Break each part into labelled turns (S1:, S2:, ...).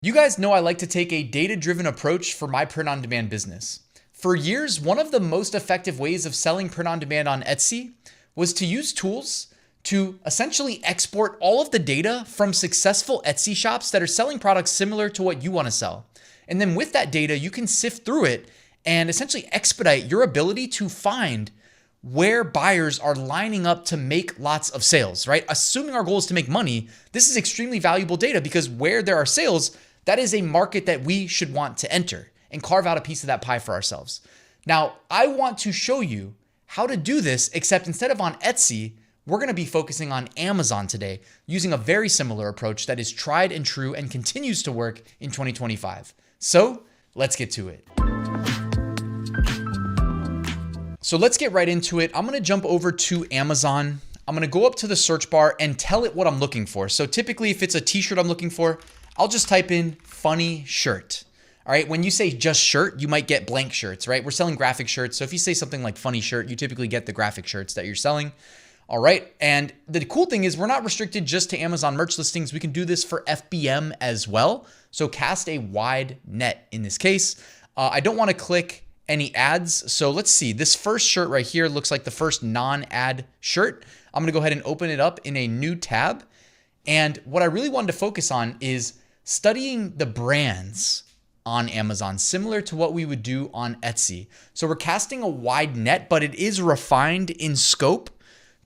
S1: You guys know I like to take a data-driven approach for my print-on-demand business. For years, one of the most effective ways of selling print-on-demand on Etsy was to use tools to essentially export all of the data from successful Etsy shops that are selling products similar to what you want to sell. And then with that data, you can sift through it and essentially expedite your ability to find where buyers are lining up to make lots of sales, right? Assuming our goal is to make money, this is extremely valuable data because where there are sales, that is a market that we should want to enter and carve out a piece of that pie for ourselves. Now, I want to show you how to do this, except instead of on Etsy, we're going to be focusing on Amazon today using a very similar approach that is tried and true and continues to work in 2025. So let's get to it. So let's get right into it. I'm going to jump over to Amazon. I'm going to go up to the search bar and tell it what I'm looking for. So typically if it's a t-shirt I'm looking for, I'll just type in funny shirt. All right. When you say just shirt, you might get blank shirts, right? We're selling graphic shirts. So if you say something like funny shirt, you typically get the graphic shirts that you're selling. All right. And the cool thing is we're not restricted just to Amazon merch listings. We can do this for FBM as well. So cast a wide net in this case. I don't want to click any ads. So let's see. This first shirt right here looks like the first non-ad shirt. I'm going to go ahead and open it up in a new tab. And what I really wanted to focus on is studying the brands on Amazon, similar to what we would do on Etsy. So we're casting a wide net, but it is refined in scope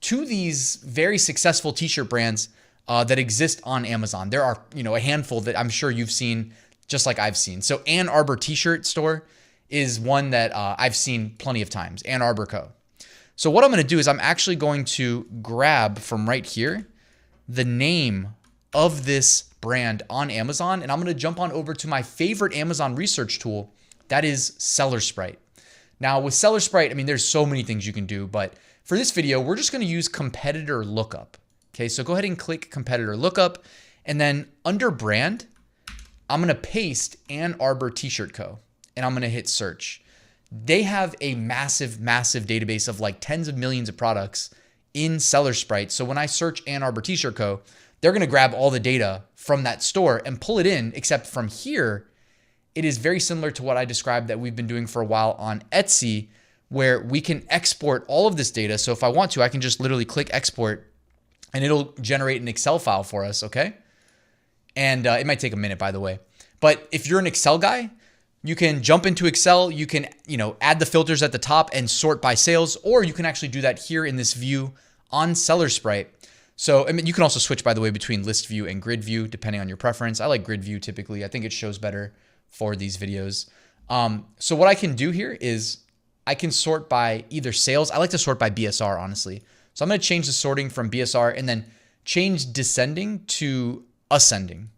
S1: to these very successful t-shirt brands that exist on Amazon. There are, a handful that I'm sure you've seen, just like I've seen. So Ann Arbor t-shirt store is one that I've seen plenty of times, Ann Arbor Co. So what I'm going to do is I'm actually going to grab from right here the name of this brand on Amazon, and I'm going to jump on over to my favorite Amazon research tool, that is Seller Sprite. Now with Seller Sprite, there's so many things you can do, but for this video, we're just going to use competitor lookup. Okay, so go ahead and click competitor lookup, and then under brand, I'm going to paste Ann Arbor T-shirt Co. and I'm going to hit search. They have a massive, massive database of like tens of millions of products in Seller Sprite. So when I search Ann Arbor T-shirt Co., they're going to grab all the data from that store and pull it in, except from here, it is very similar to what I described that we've been doing for a while on Etsy, where we can export all of this data. So if I want to, I can just literally click export and it'll generate an Excel file for us, okay? And it might take a minute, by the way. But if you're an Excel guy, you can jump into Excel, you can, add the filters at the top and sort by sales, or you can actually do that here in this view on Seller Sprite. So, you can also switch, by the way, between list view and grid view, depending on your preference. I like grid view typically. I think it shows better for these videos. So what I can do here is I can sort by either sales. I like to sort by BSR, honestly. So I'm going to change the sorting from BSR and then change descending to ascending.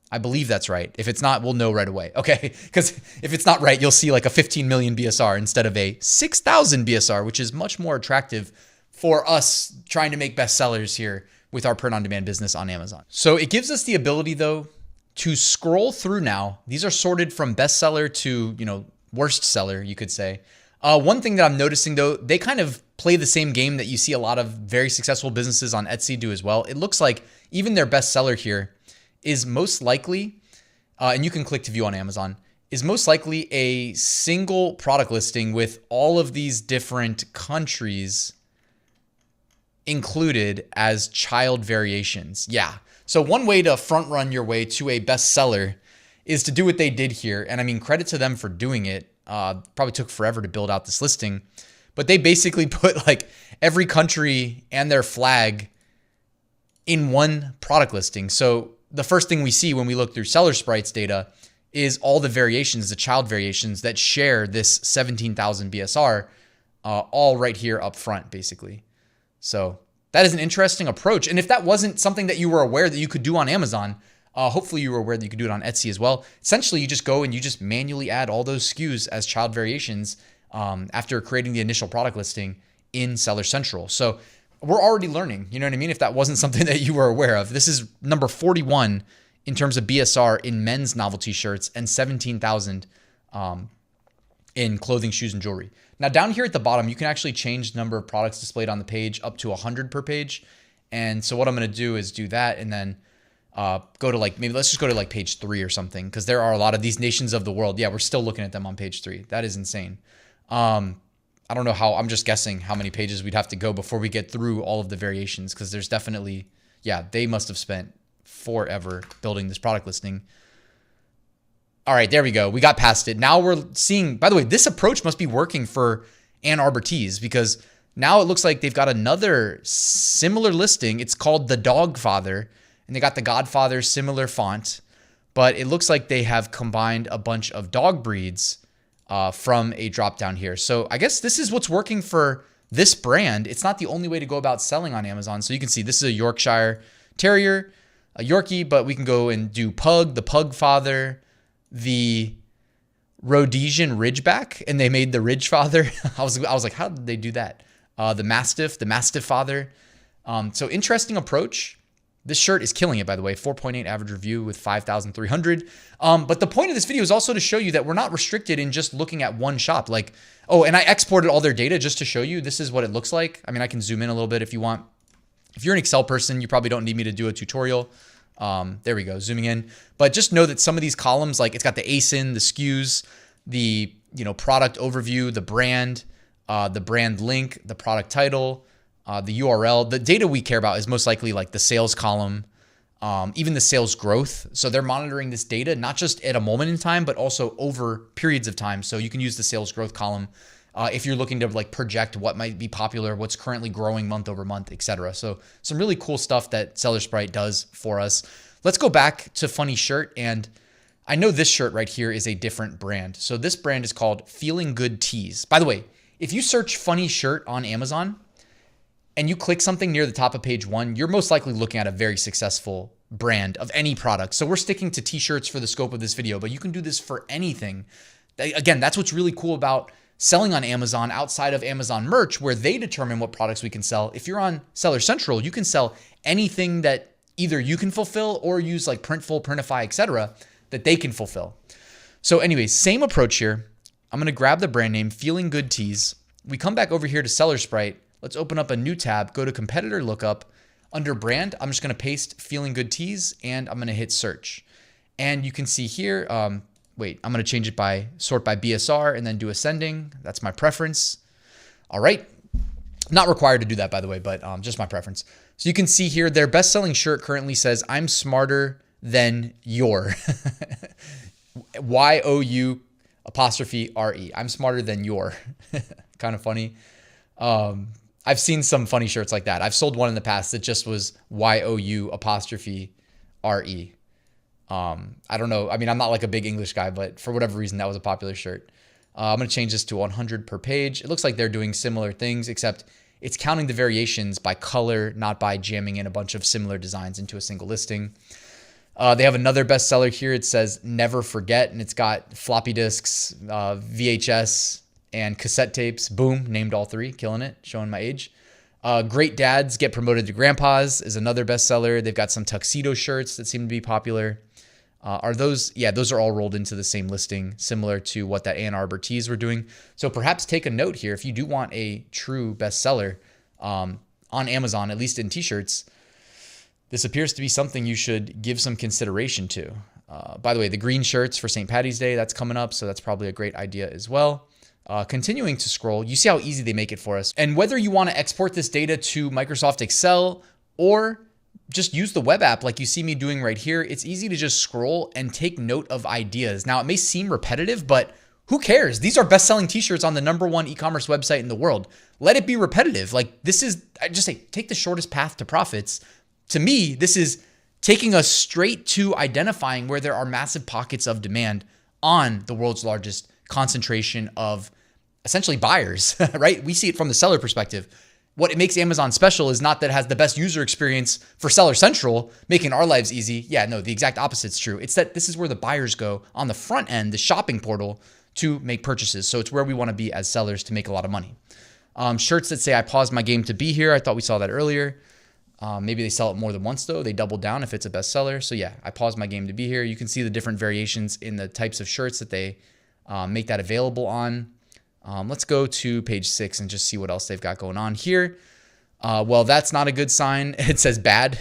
S1: I believe that's right. If it's not, we'll know right away. Okay. Because if it's not right, you'll see like a 15 million BSR instead of a 6,000 BSR, which is much more attractive for us trying to make bestsellers here with our print-on-demand business on Amazon. So it gives us the ability, though, to scroll through now. These are sorted from bestseller to, worst seller, you could say. One thing that I'm noticing, though, they kind of play the same game that you see a lot of very successful businesses on Etsy do as well. It looks like even their bestseller here is most likely, and you can click to view on Amazon, is most likely a single product listing with all of these different countries included as child variations. Yeah. So one way to front run your way to a bestseller is to do what they did here. And credit to them for doing it. Probably took forever to build out this listing, but they basically put like every country and their flag in one product listing. So the first thing we see when we look through Seller Sprite's data is all the variations, the child variations that share this 17,000 BSR, all right here up front, basically. So that is an interesting approach. And if that wasn't something that you were aware that you could do on Amazon, hopefully you were aware that you could do it on Etsy as well. Essentially, you just go and you just manually add all those SKUs as child variations after creating the initial product listing in Seller Central. So we're already learning, you know what I mean? If that wasn't something that you were aware of. This is number 41 in terms of BSR in men's novelty shirts and 17,000 in clothing, shoes, and jewelry. Now down here at the bottom, you can actually change the number of products displayed on the page up to 100 per page. And so what I'm going to do is do that. And then Go to like, maybe let's just go to like page 3 or something, because there are a lot of these nations of the world. Yeah, we're still looking at them on page 3. That is insane. I don't know how, I'm just guessing how many pages we'd have to go before we get through all of the variations, because there's definitely, yeah, they must have spent forever building this product listing. All right, there we go. We got past it. Now we're seeing, by the way, this approach must be working for Ann Arbor Teas, because now it looks like they've got another similar listing. It's called The Dogfather, and they got the Godfather similar font, but it looks like they have combined a bunch of dog breeds from a drop down here. So I guess this is what's working for this brand. It's not the only way to go about selling on Amazon. So you can see this is a Yorkshire Terrier, a Yorkie, but we can go and do Pug, the Pugfather, the Rhodesian Ridgeback, and they made the Ridgefather. I was like, how did they do that? The Mastiff Father. So interesting approach. This shirt is killing it, by the way. 4.8 average review with 5,300. But the point of this video is also to show you that we're not restricted in just looking at one shop. Like, oh, and I exported all their data just to show you this is what it looks like. I mean, I can zoom in a little bit if you want. If you're an Excel person, you probably don't need me to do a tutorial. There we go, zooming in. But just know that some of these columns, like it's got the ASIN, the SKUs, the product overview, the brand link, the product title, the URL. The data we care about is most likely like the sales column, even the sales growth. So they're monitoring this data, not just at a moment in time, but also over periods of time. So you can use the sales growth column if you're looking to like project what might be popular, what's currently growing month over month, etc. So some really cool stuff that Seller Sprite does for us. Let's go back to Funny Shirt. And I know this shirt right here is a different brand. So this brand is called Feeling Good Tees. By the way, if you search Funny Shirt on Amazon and you click something near the top of page 1, you're most likely looking at a very successful brand of any product. So we're sticking to t-shirts for the scope of this video, but you can do this for anything. Again, that's what's really cool about selling on Amazon outside of Amazon merch, where they determine what products we can sell. If you're on Seller Central, you can sell anything that either you can fulfill or use like Printful, Printify, etc., that they can fulfill. So anyways, same approach here. I'm going to grab the brand name Feeling Good Tees. We come back over here to Seller Sprite. Let's open up a new tab, go to competitor lookup. Under brand, I'm just going to paste Feeling Good Tees and I'm going to hit search. And you can see here, wait, I'm going to change it by sort by BSR and then do ascending. That's my preference. All right. Not required to do that, by the way, but just my preference. So you can see here, their best-selling shirt currently says, I'm smarter than your. YOU apostrophe RE. I'm smarter than your. Kind of funny. I've seen some funny shirts like that. I've sold one in the past that just was YOU apostrophe RE. I don't know. I mean, I'm not like a big English guy, but for whatever reason, that was a popular shirt. I'm going to change this to 100 per page. It looks like they're doing similar things, except it's counting the variations by color, not by jamming in a bunch of similar designs into a single listing. They have another bestseller here. It says Never Forget, and it's got floppy disks, VHS, and cassette tapes. Boom, named all 3, killing it, showing my age. Great Dads Get Promoted to Grandpas is another bestseller. They've got some tuxedo shirts that seem to be popular. Are those? Yeah, those are all rolled into the same listing, similar to what that Ann Arbor Teas were doing. So perhaps take a note here. If you do want a true bestseller on Amazon, at least in t-shirts, this appears to be something you should give some consideration to. By the way, the green shirts for St. Paddy's Day, that's coming up, so that's probably a great idea as well. Continuing to scroll, you see how easy they make it for us. And whether you want to export this data to Microsoft Excel or just use the web app like you see me doing right here, it's easy to just scroll and take note of ideas. Now, it may seem repetitive, but who cares? These are best-selling t-shirts on the #1 e-commerce website in the world. Let it be repetitive. Like this is, I just say, take the shortest path to profits. To me, this is taking us straight to identifying where there are massive pockets of demand on the world's largest concentration of essentially buyers, right? We see it from the seller perspective. What it makes Amazon special is not that it has the best user experience for Seller Central, making our lives easy. Yeah, no, the exact opposite's true. It's that this is where the buyers go on the front end, the shopping portal, to make purchases. So it's where we want to be as sellers to make a lot of money. Shirts that say, I paused my game to be here. I thought we saw that earlier. Maybe they sell it more than once though. They double down if it's a bestseller. So yeah, I paused my game to be here. You can see the different variations in the types of shirts that they make that available on. Let's go to page 6 and just see what else they've got going on here. Well, that's not a good sign. It says bad.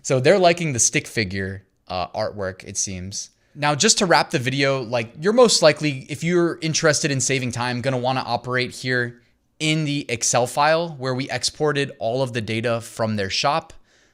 S1: So they're liking the stick figure artwork, it seems. Now, just to wrap the video, like you're most likely, if you're interested in saving time, going to want to operate here in the Excel file where we exported all of the data from their shop.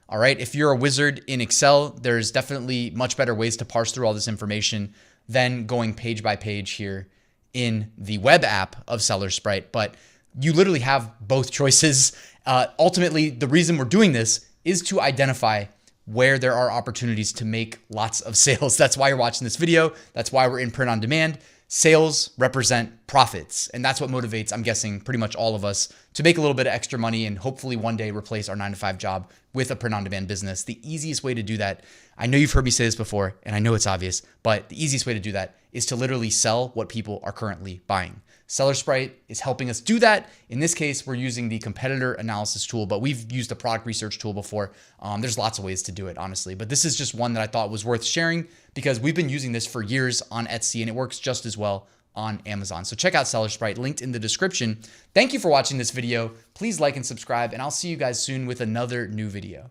S1: All right. If you're a wizard in Excel, there's definitely much better ways to parse through all this information than going page by page here in the web app of Seller Sprite. But you literally have both choices. Ultimately, the reason we're doing this is to identify where there are opportunities to make lots of sales. That's why you're watching this video. That's why we're in print on demand. Sales represent profits. And that's what motivates, I'm guessing, pretty much all of us to make a little bit of extra money and hopefully one day replace our 9-to-5 job with a print on demand business. The easiest way to do that, I know you've heard me say this before, and I know it's obvious, but the easiest way to do that is to literally sell what people are currently buying. Seller Sprite is helping us do that. In this case, we're using the competitor analysis tool, but we've used the product research tool before. There's lots of ways to do it, honestly, but this is just one that I thought was worth sharing because we've been using this for years on Etsy and it works just as well on Amazon. So check out Seller Sprite, linked in the description. Thank you for watching this video. Please like and subscribe, and I'll see you guys soon with another new video.